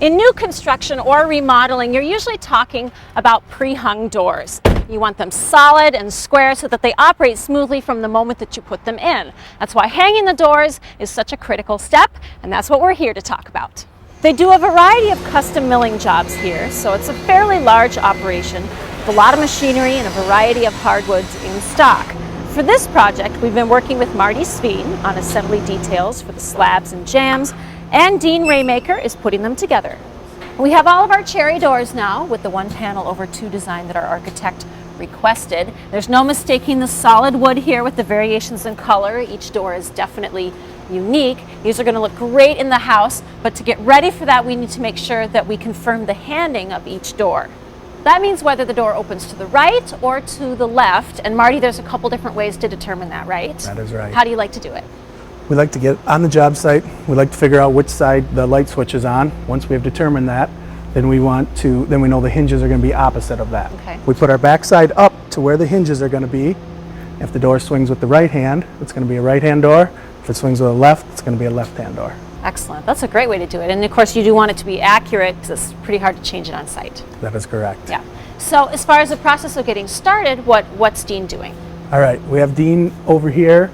In new construction or remodeling, you're usually talking about pre-hung doors. You want them solid and square so that they operate smoothly from the moment that you put them in. That's why hanging the doors is such a critical step, and that's what we're here to talk about. They do a variety of custom milling jobs here, so it's a fairly large operation with a lot of machinery and a variety of hardwoods in stock. For this project, we've been working with Marty Sveen on assembly details for the slabs and jambs, and Dean Raymaker is putting them together. We have all of our cherry doors now with the one panel over two design that our architect requested. There's no mistaking the solid wood here with the variations in color. Each door is definitely unique. These are going to look great in the house, but to get ready for that, we need to make sure that we confirm the handing of each door. That means whether the door opens to the right or to the left. And Marty, there's a couple different ways to determine that, right? That is right. How do you like to do it? We like to get on the job site. We like to figure out which side the light switch is on. Once we have determined that, then we know the hinges are going to be opposite of that. Okay. We put our backside up to where the hinges are going to be. If the door swings with the right hand, it's going to be a right-hand door. If it swings with the left, it's going to be a left-hand door. Excellent. That's a great way to do it. And of course, you do want it to be accurate because it's pretty hard to change it on site. That is correct. Yeah. So as far as the process of getting started, what's Dean doing? All right, we have Dean over here.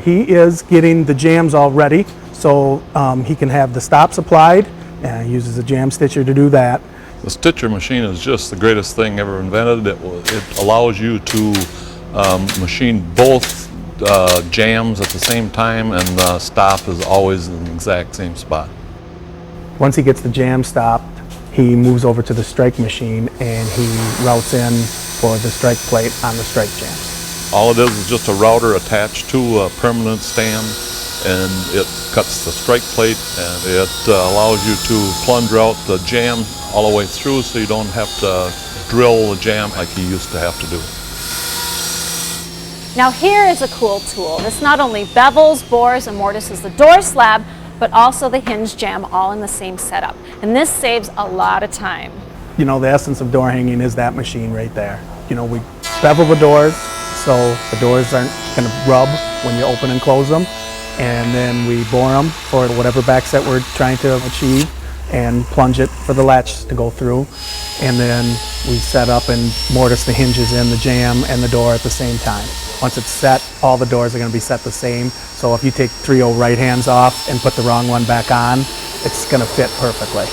He is getting the jambs all ready, so he can have the stops applied, and he uses a jam stitcher to do that. The stitcher machine is just the greatest thing ever invented. It allows you to machine both jams at the same time, and the stop is always in the exact same spot. Once he gets the jam stopped, he moves over to the strike machine and he routes in for the strike plate on the strike jams. All it is just a router attached to a permanent stand, and it cuts the strike plate, and it allows you to plunge out the jam all the way through, so you don't have to drill the jam like you used to have to do. Now here is a cool tool. This not only bevels, bores, and mortises the door slab, but also the hinge jam all in the same setup. And this saves a lot of time. You know, the essence of door hanging is that machine right there. You know, we bevel the doors so the doors aren't going to rub when you open and close them. And then we bore them for whatever backset we're trying to achieve and plunge it for the latch to go through. And then we set up and mortise the hinges in, the jam and the door at the same time. Once it's set, all the doors are going to be set the same. So if you take 3 right hands off and put the wrong one back on, it's going to fit perfectly.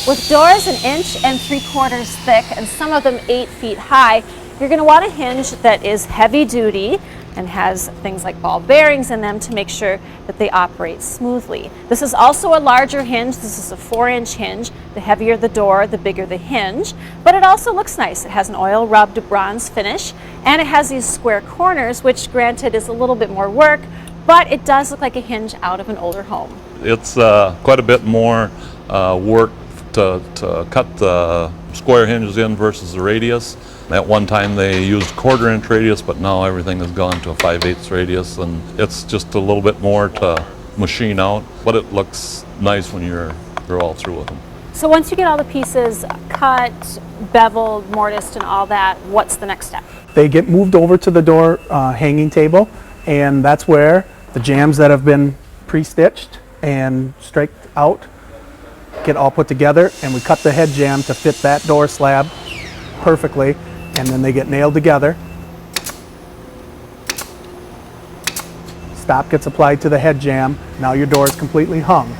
With doors 1 3/4 inches thick and some of them 8 feet high, you're going to want a hinge that is heavy duty and has things like ball bearings in them to make sure that they operate smoothly. This is also a larger hinge. This is a 4-inch hinge. The heavier the door, the bigger the hinge, but it also looks nice. It has an oil rubbed bronze finish, and it has these square corners, which granted is a little bit more work, but it does look like a hinge out of an older home. It's quite a bit more work to cut the square hinges in versus the radius. At one time they used 1/4 inch radius, but now everything has gone to a 5/8 radius, and it's just a little bit more to machine out, but it looks nice when you're all through with them. So once you get all the pieces cut, beveled, mortised, and all that, what's the next step? They get moved over to the door hanging table, and that's where the jams that have been pre-stitched and striked out get all put together, and we cut the head jam to fit that door slab perfectly, and then they get nailed together. Stop gets applied to the head jam. Now your door is completely hung.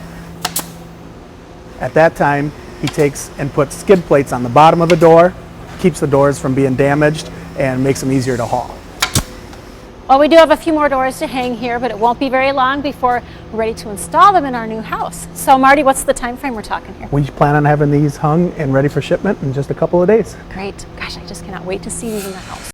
At that time, he takes and puts skid plates on the bottom of the door, keeps the doors from being damaged, and makes them easier to haul. Well, we do have a few more doors to hang here, but it won't be very long before we're ready to install them in our new house. So Marty, what's the time frame we're talking here? We plan on having these hung and ready for shipment in just a couple of days. Great. Gosh, I just cannot wait to see these in the house.